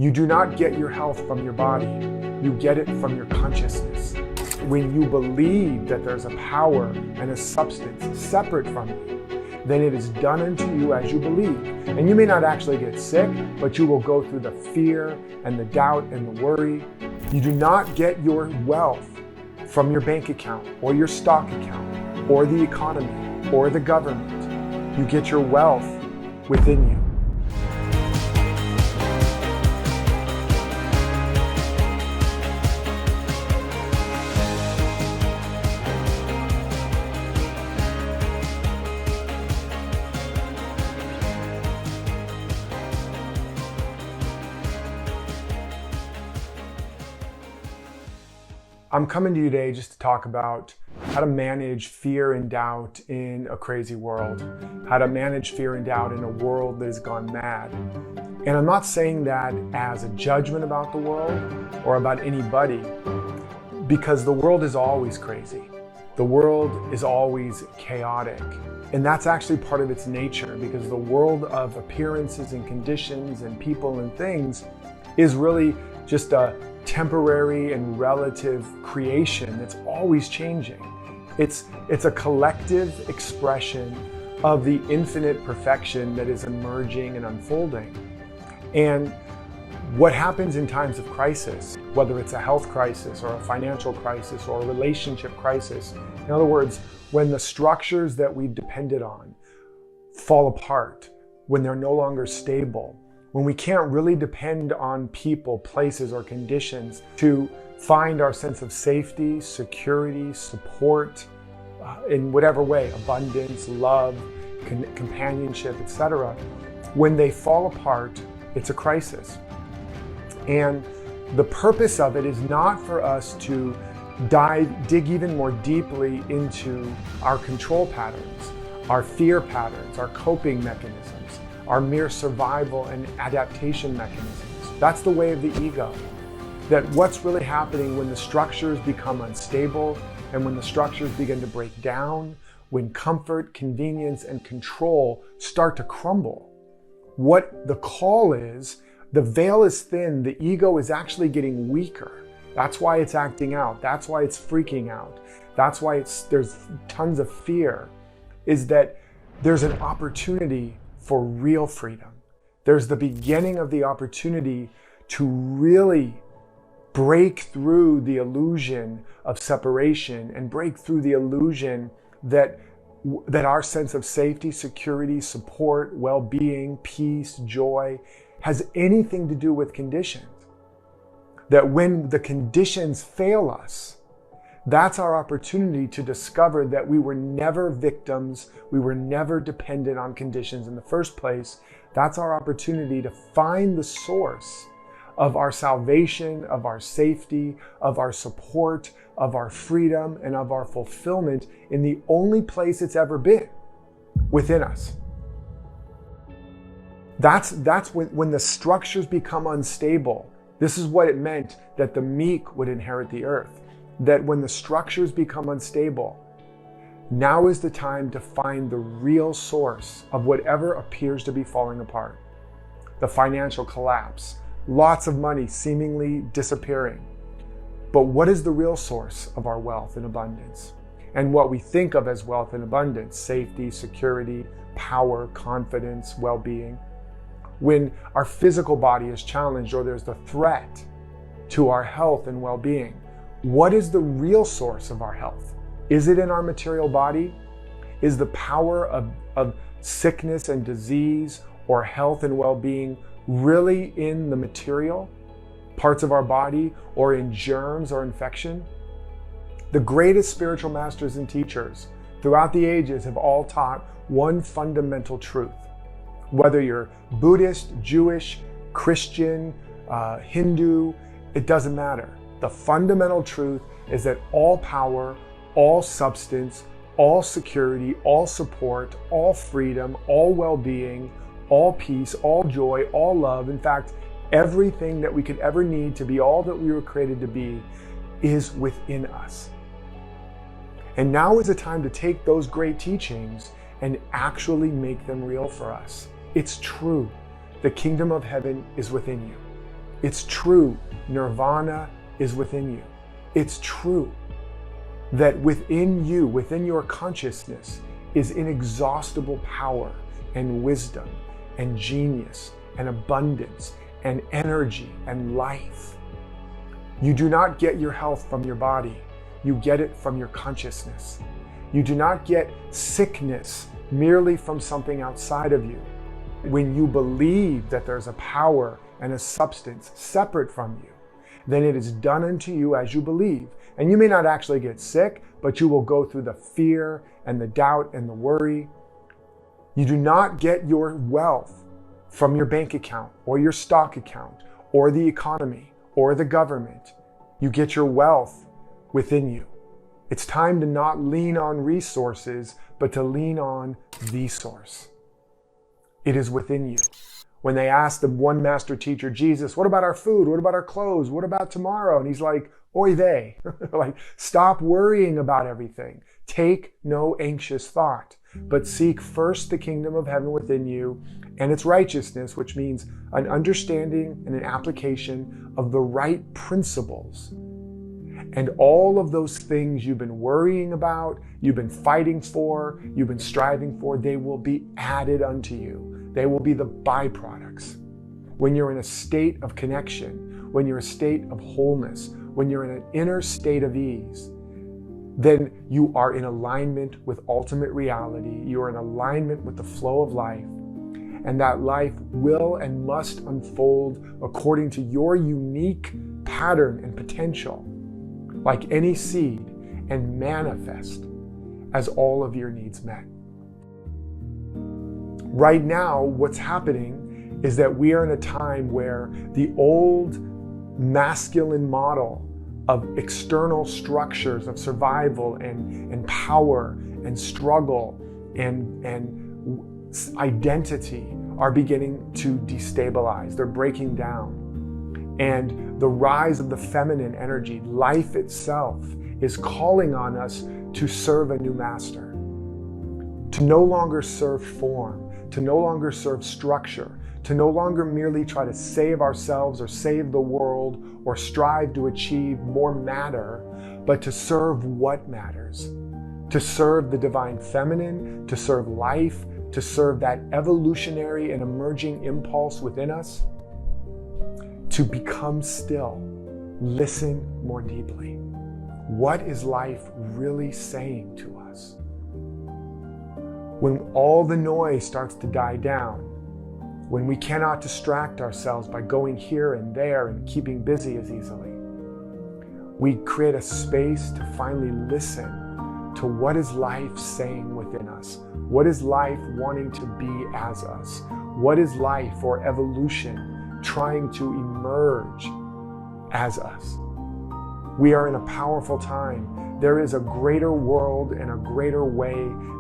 You do not get your health from your body. You get it from your consciousness. When you believe that there's a power and a substance separate from you, then it is done unto you as you believe. And you may not actually get sick, but you will go through the fear and the doubt and the worry. You do not get your wealth from your bank account or your stock account or the economy or the government. You get your wealth within you. I'm coming to you today just to talk about how to manage fear and doubt in a crazy world, how to manage fear and doubt in a world that has gone mad. And I'm not saying that as a judgment about the world or about anybody, because the world is always crazy. The world is always chaotic. And that's actually part of its nature, because the world of appearances and conditions and people and things is really just a temporary and relative creation that's always changing. It's a collective expression of the infinite perfection that is emerging and unfolding. And what happens in times of crisis, whether it's a health crisis or a financial crisis or a relationship crisis, in other words, when the structures that we've depended on fall apart, when they're no longer stable, when we can't really depend on people, places, or conditions to find our sense of safety, security, support, in whatever way, abundance, love, companionship, etc. When they fall apart, it's a crisis. And the purpose of it is not for us to dig even more deeply into our control patterns, our fear patterns, our coping mechanisms, our mere survival and adaptation mechanisms. That's the way of the ego. That what's really happening when the structures become unstable and when the structures begin to break down, when comfort, convenience, and control start to crumble. What the call is, the veil is thin, the ego is actually getting weaker. That's why it's acting out. That's why it's freaking out. That's why there's tons of fear, is that there's an opportunity for real freedom. There's the beginning of the opportunity to really break through the illusion of separation and break through the illusion that our sense of safety, security, support, well-being, peace, joy has anything to do with conditions. That when the conditions fail us, that's our opportunity to discover that we were never victims, we were never dependent on conditions in the first place. That's our opportunity to find the source of our salvation, of our safety, of our support, of our freedom, and of our fulfillment in the only place it's ever been, within us. That's when the structures become unstable. This is what it meant that the meek would inherit the earth. That when the structures become unstable, now is the time to find the real source of whatever appears to be falling apart. The financial collapse, lots of money seemingly disappearing. But what is the real source of our wealth and abundance? And what we think of as wealth and abundance, safety, security, power, confidence, well-being. When our physical body is challenged or there's the threat to our health and well-being, what is the real source of our health? Is it in our material body? Is the power of sickness and disease or health and well-being really in the material parts of our body or in germs or infection? The greatest spiritual masters and teachers throughout the ages have all taught one fundamental truth. Whether you're Buddhist, Jewish, Christian, Hindu, it doesn't matter. The fundamental truth is that all power, all substance, all security, all support, all freedom, all well-being, all peace, all joy, all love, in fact, everything that we could ever need to be all that we were created to be is within us. And now is the time to take those great teachings and actually make them real for us. It's true. The kingdom of heaven is within you. It's true, nirvana is within you. It's true that within you, within your consciousness, is inexhaustible power and wisdom and genius and abundance and energy and life. You do not get your health from your body. You get it from your consciousness. You do not get sickness merely from something outside of you. When you believe that there's a power and a substance separate from you, then it is done unto you as you believe. And you may not actually get sick, but you will go through the fear and the doubt and the worry. You do not get your wealth from your bank account or your stock account or the economy or the government. You get your wealth within you. It's time to not lean on resources, but to lean on the source. It is within you. When they asked the one master teacher, Jesus, what about our food? What about our clothes? What about tomorrow? And he's like, oy vey. Like, stop worrying about everything. Take no anxious thought, but seek first the kingdom of heaven within you and its righteousness, which means an understanding and an application of the right principles. And all of those things you've been worrying about, you've been fighting for, you've been striving for, they will be added unto you. They will be the byproducts. When you're in a state of connection, when you're in a state of wholeness, when you're in an inner state of ease, then you are in alignment with ultimate reality. You are in alignment with the flow of life. And that life will and must unfold according to your unique pattern and potential, like any seed, and manifest as all of your needs met. Right now, what's happening is that we are in a time where the old masculine model of external structures of survival and power and struggle and identity are beginning to destabilize. They're breaking down. And the rise of the feminine energy, life itself, is calling on us to serve a new master, to no longer serve form, to no longer serve structure, to no longer merely try to save ourselves or save the world or strive to achieve more matter, but to serve what matters, to serve the divine feminine, to serve life, to serve that evolutionary and emerging impulse within us, to become still, listen more deeply. What is life really saying to us? When all the noise starts to die down, when we cannot distract ourselves by going here and there and keeping busy as easily, we create a space to finally listen to what is life saying within us. What is life wanting to be as us? What is life or evolution trying to emerge as us? We are in a powerful time. There is a greater world and a greater way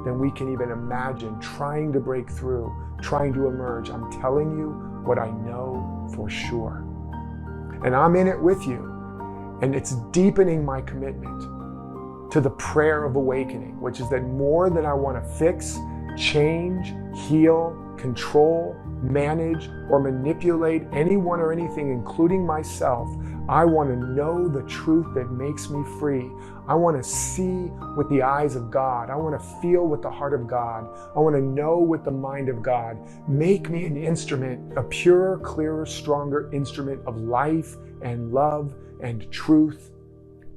than we can even imagine, trying to break through, trying to emerge. I'm telling you what I know for sure. And I'm in it with you. And it's deepening my commitment to the prayer of awakening, which is that more than I want to fix, change, heal, control, manage, or manipulate anyone or anything, including myself, I want to know the truth that makes me free. I want to see with the eyes of God. I want to feel with the heart of God. I want to know with the mind of God. Make me an instrument, a purer, clearer, stronger instrument of life and love and truth,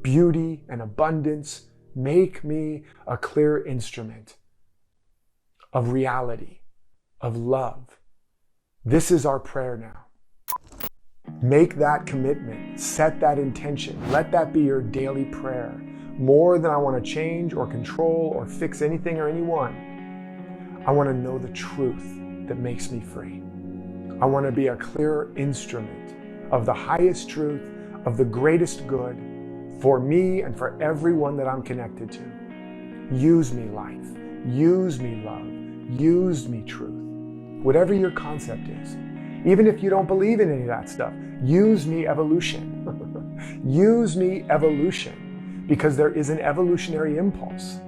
beauty and abundance. Make me a clear instrument of reality, of love. This is our prayer now. Make that commitment, set that intention. Let that be your daily prayer. More than I want to change or control or fix anything or anyone, I want to know the truth that makes me free. I want to be a clear instrument of the highest truth, of the greatest good for me and for everyone that I'm connected to. Use me, life. Use me, love. Use me, truth. Whatever your concept is. Even if you don't believe in any of that stuff, use me, evolution. Use me, evolution, because there is an evolutionary impulse.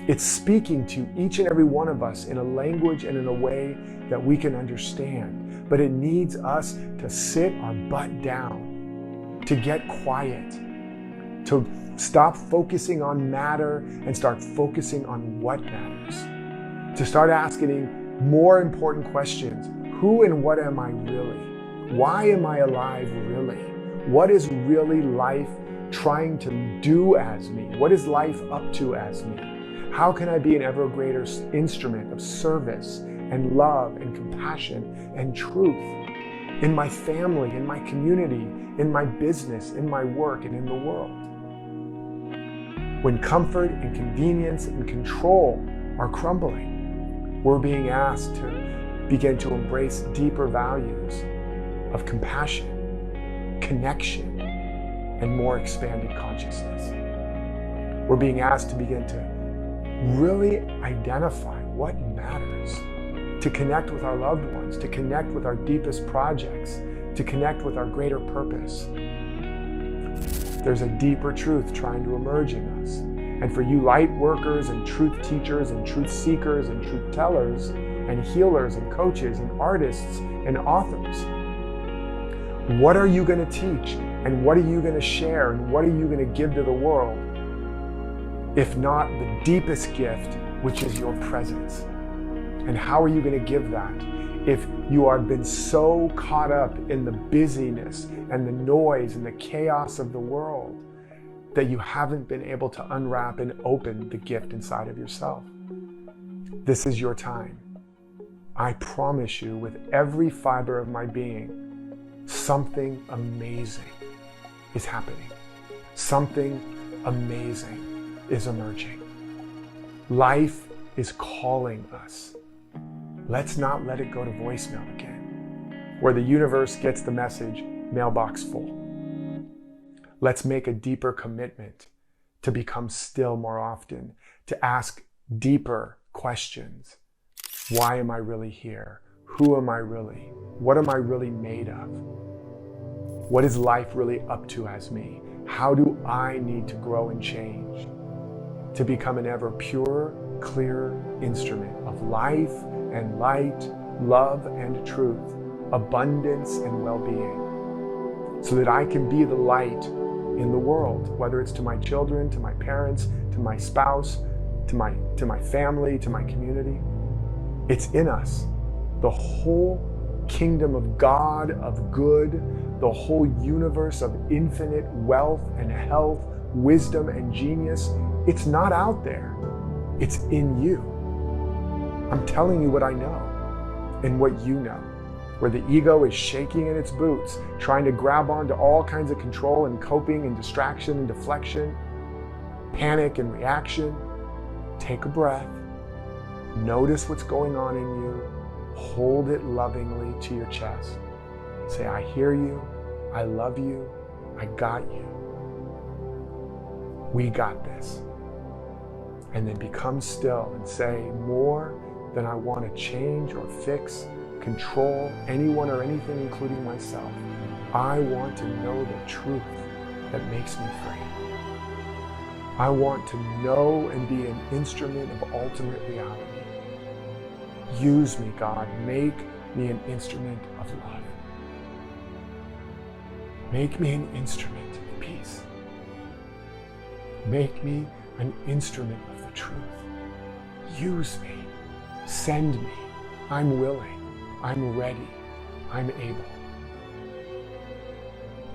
It's speaking to each and every one of us in a language and in a way that we can understand. but it needs us to sit our butt down, to get quiet, to stop focusing on matter and start focusing on what matters, to start asking more important questions. Who and what am I really? Why am I alive really? What is really life trying to do as me? What is life up to as me? How can I be an ever greater instrument of service and love and compassion and truth in my family, in my community, in my business, in my work, and in the world? When comfort and convenience and control are crumbling, we're being asked to begin to embrace deeper values of compassion, connection, and more expanded consciousness. We're being asked to begin to really identify what matters, to connect with our loved ones, to connect with our deepest projects, to connect with our greater purpose. There's a deeper truth trying to emerge in us. And for you light workers and truth teachers and truth seekers and truth tellers and healers and coaches and artists and authors, what are you going to teach? And what are you going to share? And what are you going to give to the world? If not the deepest gift, which is your presence. And how are you going to give that if you have been so caught up in the busyness and the noise and the chaos of the world that you haven't been able to unwrap and open the gift inside of yourself? This is your time. I promise you, with every fiber of my being, something amazing is happening. Something amazing is emerging. Life is calling us. Let's not let it go to voicemail again, where the universe gets the message, mailbox full. Let's make a deeper commitment to become still more often, to ask deeper questions. Why am I really here? Who am I really? What am I really made of? What is life really up to as me? How do I need to grow and change to become an ever purer, clearer instrument of life and light, love and truth, abundance and well-being, so that I can be the light in the world, whether it's to my children, to my parents, to my spouse, to my family, to my community. It's in us. The whole kingdom of God, of good, the whole universe of infinite wealth and health, wisdom and genius, it's not out there. It's in you. I'm telling you what I know and what you know, where the ego is shaking in its boots, trying to grab onto all kinds of control and coping and distraction and deflection, panic and reaction. Take a breath. Notice what's going on in you. Hold it lovingly to your chest. Say, I hear you. I love you. I got you. We got this. And then become still and say, more than I want to change or fix, control anyone or anything, including myself. I want to know the truth that makes me free. I want to know and be an instrument of ultimate reality. Use me, God. Make me an instrument of love. Make me an instrument of peace. Make me an instrument of the truth. Use me. Send me. I'm willing. I'm ready. I'm able.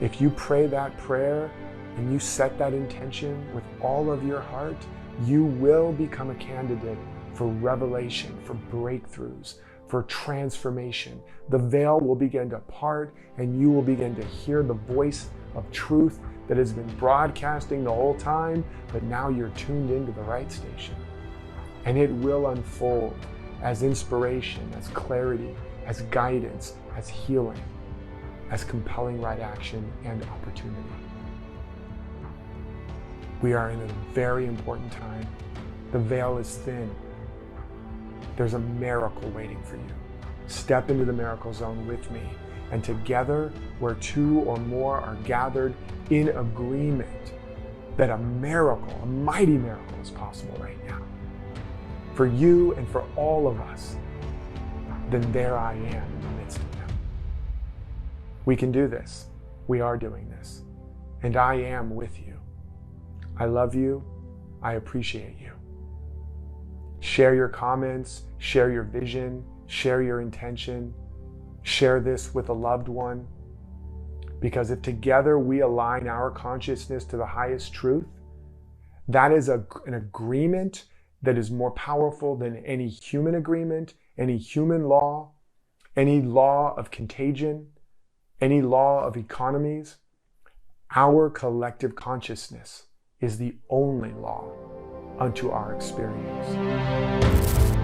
If you pray that prayer and you set that intention with all of your heart, you will become a candidate for revelation, for breakthroughs, for transformation. The veil will begin to part and you will begin to hear the voice of truth that has been broadcasting the whole time, but now you're tuned into the right station. And it will unfold as inspiration, as clarity, as guidance, as healing, as compelling right action and opportunity. We are in a very important time. The veil is thin. There's a miracle waiting for you. Step into the miracle zone with me, and together, where two or more are gathered in agreement that a miracle, a mighty miracle is possible right now. For you and for all of us, then there I am in the midst of them. We can do this. We are doing this. And I am with you. I love you. I appreciate you. Share your comments, share your vision, share your intention, share this with a loved one. Because if together we align our consciousness to the highest truth, that is an agreement that is more powerful than any human agreement, any human law, any law of contagion, any law of economies. Our collective consciousness is the only law unto our experience.